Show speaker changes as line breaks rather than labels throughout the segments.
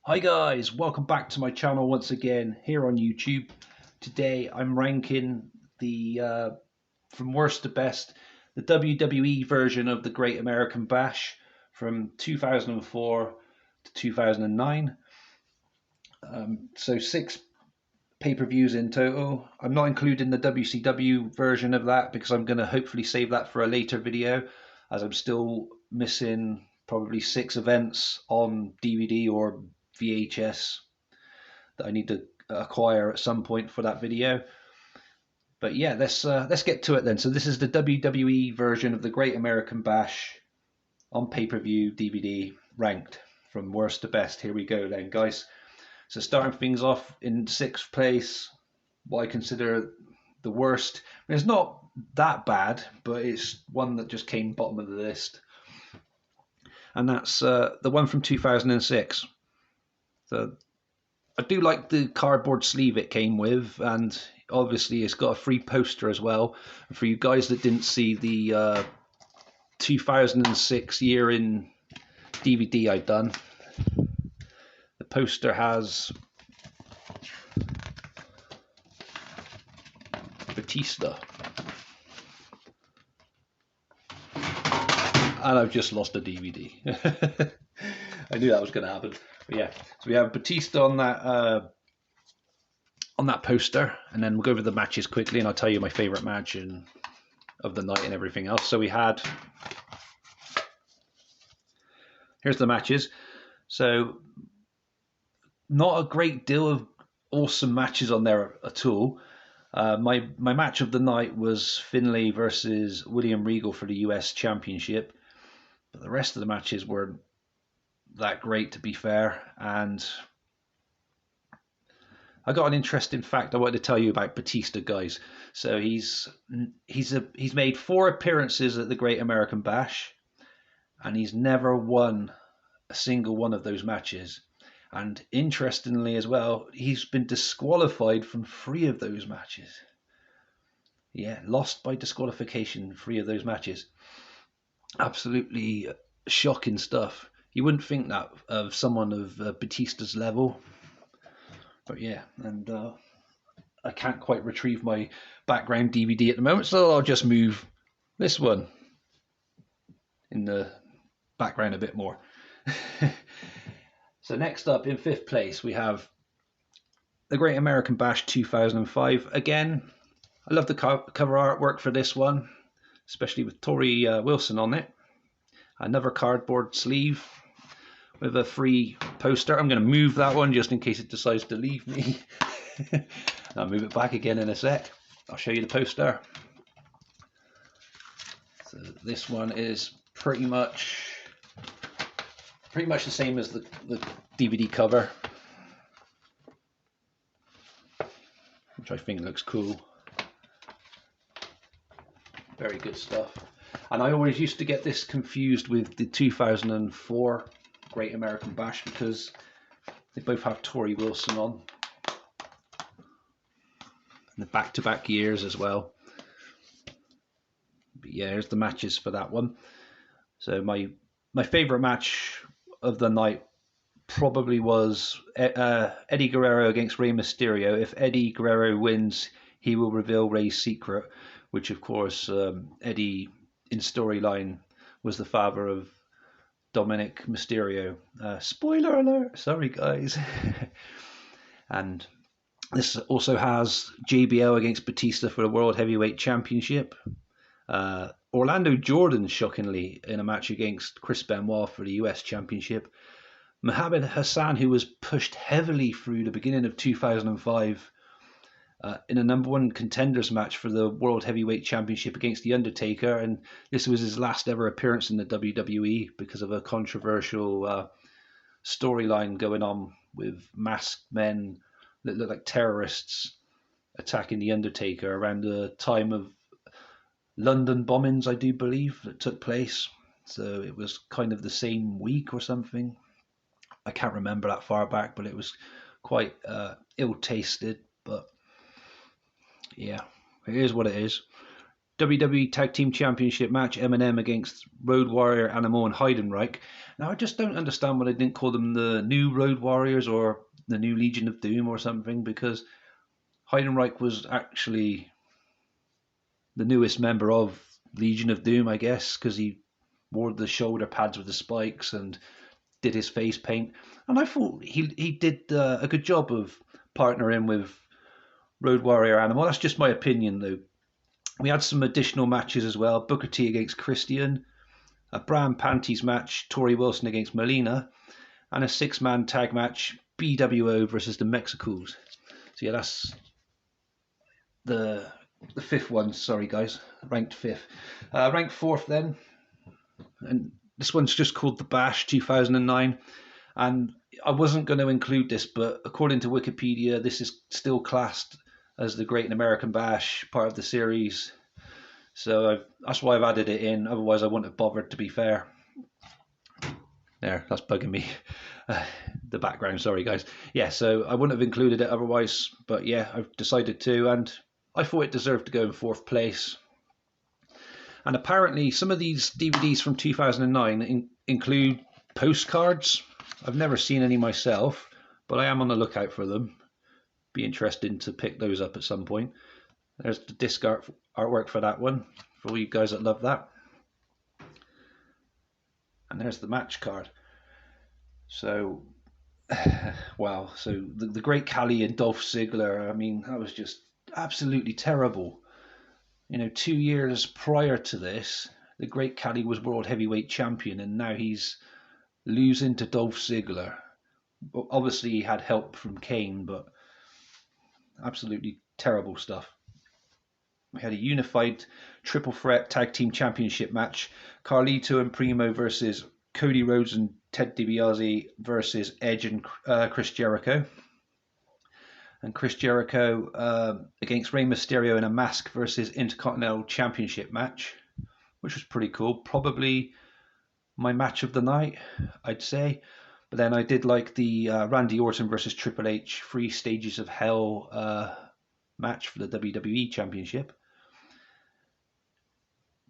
Hi guys, welcome back to my channel once again here on YouTube. Today I'm ranking the from worst to best the WWE version of the Great American Bash from 2004 to 2009. So six pay-per-views in total. I'm not including the WCW version of that because I'm going to hopefully save that for a later video, as I'm still missing probably six events on DVD or VHS that I need to acquire at some point for that video. But yeah, let's get to it then. So this is the WWE version of the Great American Bash on pay-per-view DVD, ranked from worst to best. Here we go then, guys. So starting things off in sixth place, what I consider the worst. I mean, it's not that bad, but it's one that just came bottom of the list, and that's the one from 2006. So I do like the cardboard sleeve it came with, and obviously it's got a free poster as well. And for you guys that didn't see the 2006 year in DVD I've done, the poster has Batista. And I've just lost a DVD. I knew that was going to happen. But yeah, so we have Batista on that poster, and then we'll go over the matches quickly, and I'll tell you my favorite match of the night and everything else. So we had, here's the matches. So not a great deal of awesome matches on there at all. My match of the night was Finlay versus William Regal for the US Championship, but the rest of the matches weren't that great, to be fair. And I got an interesting fact I wanted to tell you about Batista, guys. So he's made 4 appearances at the Great American Bash, and he's never won a single one of those matches. And interestingly as well, he's been disqualified from 3 of those matches. Yeah, lost by disqualification in 3 of those matches. Absolutely shocking stuff. You wouldn't think that of someone of Batista's level. But yeah, and I can't quite retrieve my background DVD at the moment, so I'll just move this one in the background a bit more. So next up, in 5th place, we have the Great American Bash 2005. Again, I love the cover artwork for this one, especially with Tori Wilson on it. Another cardboard sleeve with a free poster. I'm going to move that one just in case it decides to leave me. I'll move it back again in a sec. I'll show you the poster. So this one is pretty much the same as the DVD cover, which I think looks cool. Very good stuff. And I always used to get this confused with the 2004 Great American Bash because they both have Tori Wilson on. And the back-to-back years as well. But yeah, here's the matches for that one. So my favorite match of the night probably was Eddie Guerrero against Rey Mysterio. If Eddie Guerrero wins, he will reveal Rey's secret, which of course Eddie in storyline was the father of Dominic Mysterio. Spoiler alert, sorry guys. And this also has JBL against Batista for the World Heavyweight Championship. Orlando Jordan, shockingly, in a match against Chris Benoit for the US Championship. Muhammad Hassan, who was pushed heavily through the beginning of 2005 in a #1 contenders match for the World Heavyweight Championship against The Undertaker, and this was his last ever appearance in the WWE because of a controversial storyline going on with masked men that look like terrorists attacking The Undertaker around the time of London bombings, I do believe, that took place. So it was kind of the same week or something. I can't remember that far back, but it was quite ill-tasted. But yeah, it is what it is. WWE Tag Team Championship match, Eminem against Road Warrior, Animal, and Heidenreich. Now, I just don't understand why they didn't call them the New Road Warriors or the New Legion of Doom or something, because Heidenreich was actually the newest member of Legion of Doom, I guess, because he wore the shoulder pads with the spikes and did his face paint. And I thought he did a good job of partnering with Road Warrior Animal. That's just my opinion, though. We had some additional matches as well. Booker T against Christian, a Bram Panties match, Tori Wilson against Melina, and a 6-man tag match, BWO versus the Mexicals. So yeah, that's the fifth one. Sorry guys, ranked fifth. Ranked fourth then, and this one's just called The Bash 2009. And I wasn't going to include this, but according to Wikipedia, this is still classed as the Great American Bash, part of the series. So that's why I've added it in. Otherwise, I wouldn't have bothered, to be fair. There, that's bugging me. The background, sorry guys. Yeah, so I wouldn't have included it otherwise. But yeah, I've decided to, and I thought it deserved to go in fourth place. And apparently, some of these DVDs from 2009 include postcards. I've never seen any myself, but I am on the lookout for them. Be interesting to pick those up at some point. There's the disc artwork for that one, for all you guys that love that. And there's the match card. So, wow. So the Great Khali and Dolph Ziggler, I mean, that was just absolutely terrible. 2 years prior to this, the Great Khali was World Heavyweight Champion, and now he's losing to Dolph Ziggler. Obviously, he had help from Kane, but absolutely terrible stuff. We had a unified triple threat tag team championship match. Carlito and Primo versus Cody Rhodes and Ted DiBiase versus Edge and Chris Jericho. And Chris Jericho against Rey Mysterio in a mask versus Intercontinental Championship match, which was pretty cool. Probably my match of the night, I'd say. But then I did like the Randy Orton versus Triple H 3 Stages of Hell match for the WWE Championship.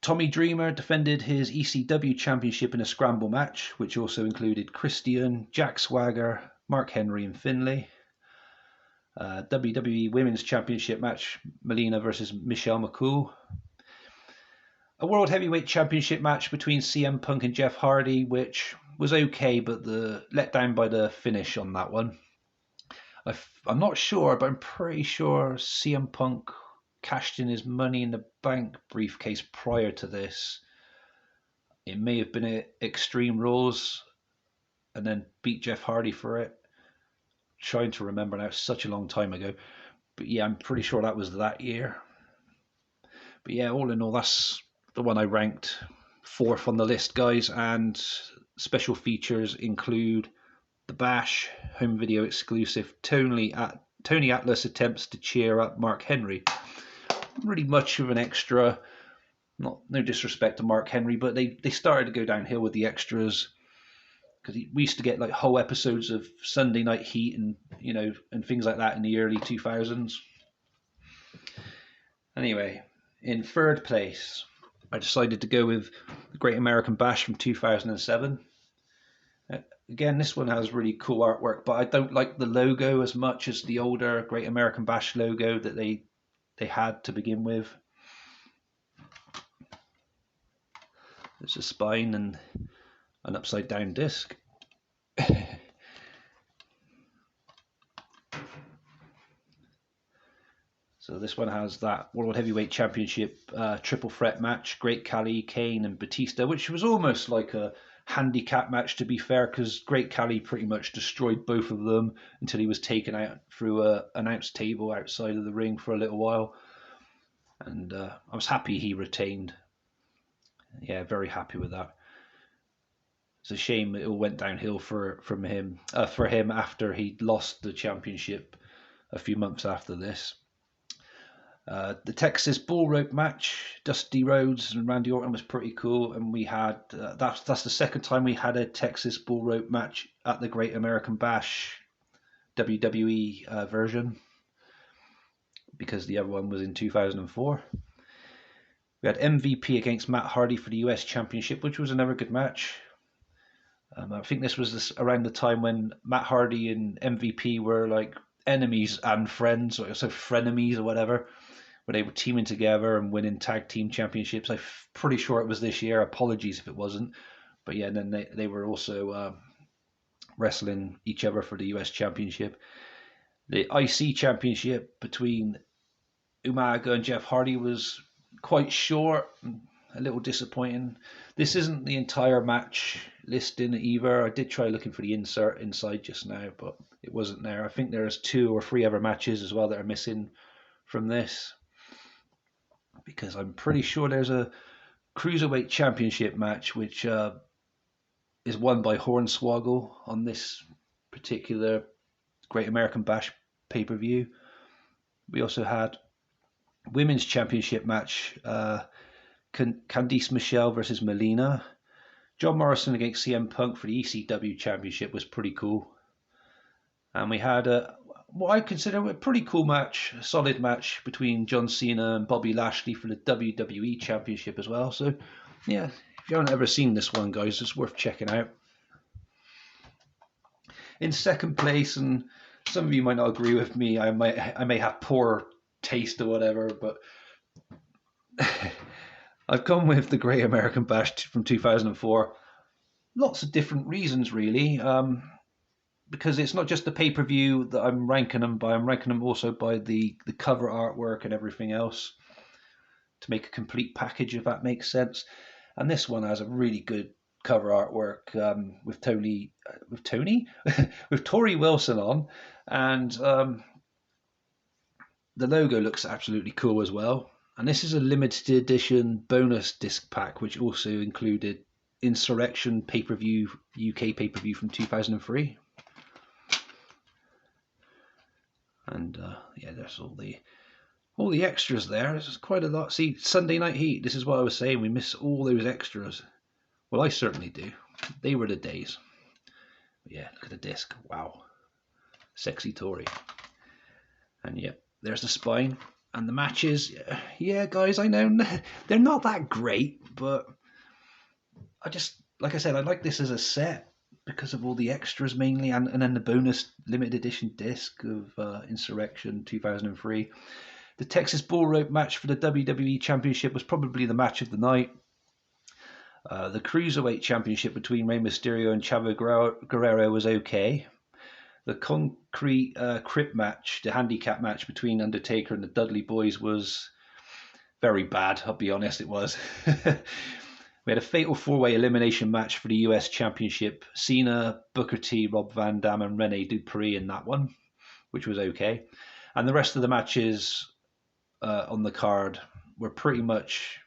Tommy Dreamer defended his ECW Championship in a scramble match, which also included Christian, Jack Swagger, Mark Henry, and Finlay. WWE Women's Championship match, Melina versus Michelle McCool. A World Heavyweight Championship match between CM Punk and Jeff Hardy, which was okay, but let down by the finish on that one. I'm not sure, but I'm pretty sure CM Punk cashed in his Money in the Bank briefcase prior to this. It may have been at Extreme Rules and then beat Jeff Hardy for it. Trying to remember now, such a long time ago. But yeah, I'm pretty sure that was that year. But yeah, all in all, that's the one I ranked fourth on the list, guys. And special features include The Bash, home video exclusive. Tony Atlas attempts to cheer up Mark Henry. Not really much of an extra. No disrespect to Mark Henry, but they started to go downhill with the extras, because we used to get like whole episodes of Sunday Night Heat and and things like that in the early 2000s. Anyway, in third place, I decided to go with the Great American Bash from 2007. Again, this one has really cool artwork, but I don't like the logo as much as the older Great American Bash logo that they had to begin with. There's a spine and an upside down disc. So this one has that World Heavyweight Championship triple threat match, Great Khali, Kane and Batista, which was almost like a handicap match, to be fair, because Great Khali pretty much destroyed both of them until he was taken out through an announce table outside of the ring for a little while. And I was happy he retained. Yeah, very happy with that. It's a shame it all went downhill for him after he lost the championship a few months after this. The Texas Bull Rope match, Dusty Rhodes and Randy Orton, was pretty cool, and we had that's the second time we had a Texas Bull Rope match at the Great American Bash WWE version, because the other one was in 2004. We had MVP against Matt Hardy for the US Championship, which was another good match. I think this was around the time when Matt Hardy and MVP were like enemies and friends, or so frenemies or whatever, where they were teaming together and winning tag team championships. I'm pretty sure it was this year. Apologies if it wasn't. But yeah, and then they were also wrestling each other for the US Championship. The IC Championship between Umaga and Jeff Hardy was quite short, a little disappointing. This isn't the entire match listing either. I did try looking for the insert inside just now, but it wasn't there. I think there's 2 or 3 other matches as well that are missing from this, because I'm pretty sure there's a Cruiserweight Championship match which is won by Hornswoggle on this particular Great American Bash pay-per-view. We also had Women's Championship match, Candice Michelle versus Melina. John Morrison against CM Punk for the ECW Championship was pretty cool. And we had what I consider a pretty cool match, a solid match between John Cena and Bobby Lashley for the WWE Championship as well. So, yeah, if you haven't ever seen this one, guys, it's worth checking out. In second place, and some of you might not agree with me, I may have poor taste or whatever, but I've gone with the Great American Bash from 2004. Lots of different reasons, really. Because it's not just the pay-per-view that I'm ranking them by. I'm ranking them also by the cover artwork and everything else to make a complete package, if that makes sense. And this one has a really good cover artwork with Tori Wilson on, and the logo looks absolutely cool as well. And this is a limited edition bonus disc pack, which also included Insurrection pay-per-view, UK pay-per-view from 2003. And yeah, there's all the extras there. There's quite a lot. See, Sunday Night Heat, this is what I was saying. We miss all those extras. Well, I certainly do. They were the days. But yeah, look at the disc. Wow. Sexy Tori. And yeah, there's the spine. And the matches. Yeah, guys, I know they're not that great, but I just, like I said, I like this as a set because of all the extras mainly, and then the bonus limited edition disc of Insurrection 2003. The Texas Bull Rope match for the WWE Championship was probably the match of the night. The Cruiserweight Championship between Rey Mysterio and Chavo Guerrero was okay. The Concrete Crypt match, the handicap match between Undertaker and the Dudley Boys, was very bad, I'll be honest, it was. We had a fatal 4-way elimination match for the US Championship. Cena, Booker T, Rob Van Dam, and Rene Dupree in that one, which was okay. And the rest of the matches on the card were pretty much...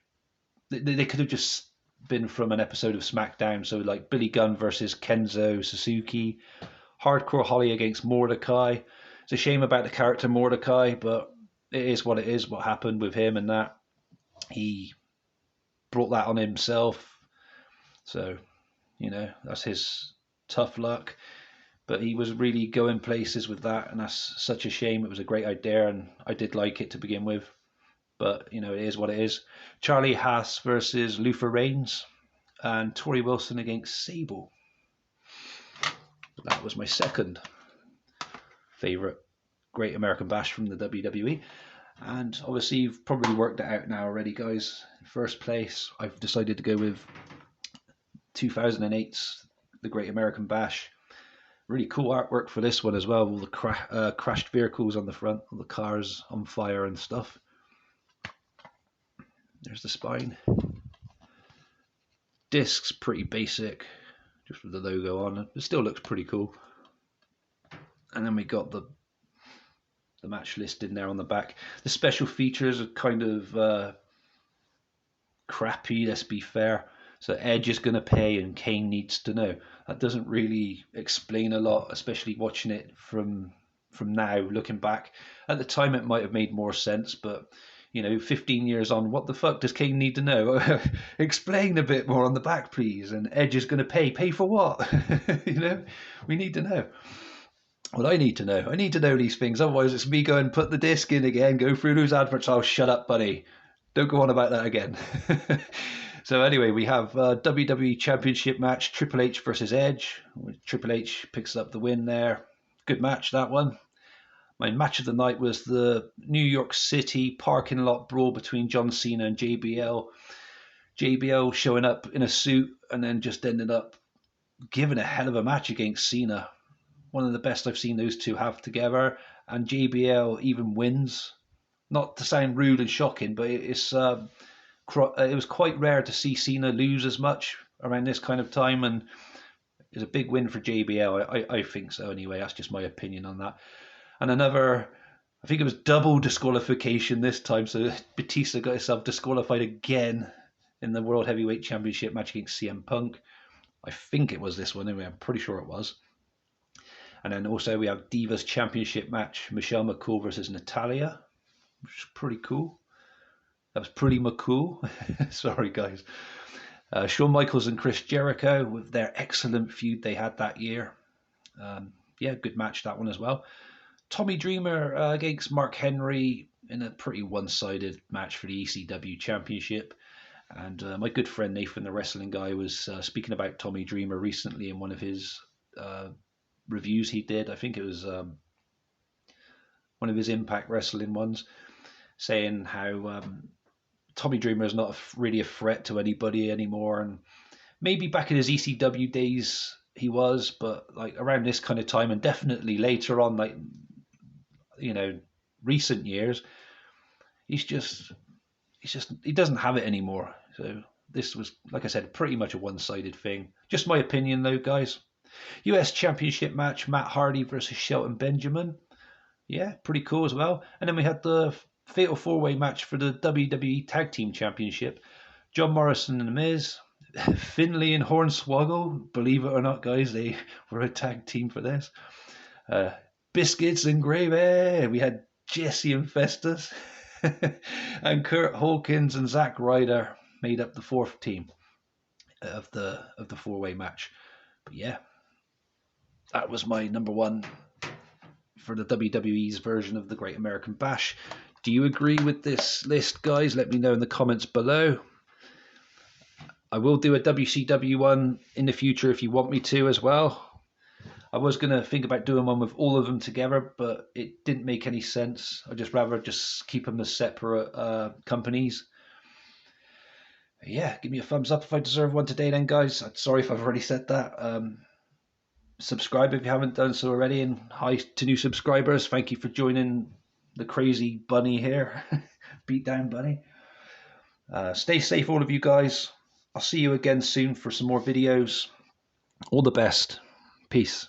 They could have just been from an episode of SmackDown. So like Billy Gunn versus Kenzo Suzuki, Hardcore Holly against Mordecai. It's a shame about the character Mordecai, but it is what it is, what happened with him and that. He brought that on himself. So, you know, that's his tough luck. But he was really going places with that, and that's such a shame. It was a great idea, and I did like it to begin with. But, you know, it is what it is. Charlie Haas versus Luther Reigns, and Tori Wilson against Sable. That was my second favourite Great American Bash from the WWE. And obviously you've probably worked it out now already, guys. In first place, I've decided to go with 2008's The Great American Bash. Really cool artwork for this one as well. All the crashed vehicles on the front, all the cars on fire and stuff. There's the spine. Discs, pretty basic, just with the logo on. It still looks pretty cool. And then we got the match list in there on the back. The special features are kind of crappy, let's be fair. So Edge is going to pay and Kane needs to know. That doesn't really explain a lot, especially watching it from now, looking back. At the time it might have made more sense, but you know, 15 years on, what the fuck does Kane need to know? Explain a bit more on the back, please. And Edge is going to pay. Pay for what? You know, we need to know. Well, I need to know. I need to know these things. Otherwise, it's me going put the disc in again, go through those adverts. Oh, shut up, buddy. Don't go on about that again. So anyway, we have WWE Championship match, Triple H versus Edge. Triple H picks up the win there. Good match, that one. My match of the night was the New York City parking lot brawl between John Cena and JBL. JBL showing up in a suit and then just ended up giving a hell of a match against Cena. One of the best I've seen those two have together. And JBL even wins. Not to sound rude and shocking, but it was quite rare to see Cena lose as much around this kind of time, and it's a big win for JBL. I think so anyway. That's just my opinion on that. And another, I think it was double disqualification this time, so Batista got himself disqualified again in the World Heavyweight Championship match against CM Punk. I think it was this one anyway. I'm pretty sure it was. And then also we have Divas Championship match, Michelle McCool versus Natalia, which is pretty cool. That was pretty McCool. Sorry, guys. Shawn Michaels and Chris Jericho with their excellent feud they had that year. Yeah, good match, that one as well. Tommy Dreamer against Mark Henry in a pretty one-sided match for the ECW Championship. And my good friend Nathan, the wrestling guy, was speaking about Tommy Dreamer recently in one of his reviews he did. I think it was one of his Impact Wrestling ones, saying how Tommy Dreamer is not really a threat to anybody anymore. And maybe back in his ECW days he was, but like around this kind of time and definitely later on, like, you know, recent years, he doesn't have it anymore. So this was, like I said, pretty much a one-sided thing. Just my opinion though, guys. US Championship match, Matt Hardy versus Shelton Benjamin. Yeah, pretty cool as well. And then we had the Fatal 4-Way match for the WWE Tag Team Championship. John Morrison and The Miz, Finlay and Hornswoggle. Believe it or not, guys, they were a tag team for this. Biscuits and Gravy. We had Jesse and Festus. And Kurt Hawkins and Zack Ryder made up the fourth team of the 4-way match. But yeah, that was my number one for the WWE's version of the Great American Bash. Do you agree with this list, guys? Let me know in the comments below. I will do a WCW one in the future if you want me to as well. I was going to think about doing one with all of them together, but it didn't make any sense. I'd just rather just keep them as separate companies. Yeah, give me a thumbs up if I deserve one today then, guys. I'm sorry if I've already said that. Subscribe if you haven't done so already, and hi to new subscribers. Thank you for joining the crazy bunny here. Beat down bunny. Stay safe, all of you guys. I'll see you again soon for some more videos. All the best. Peace.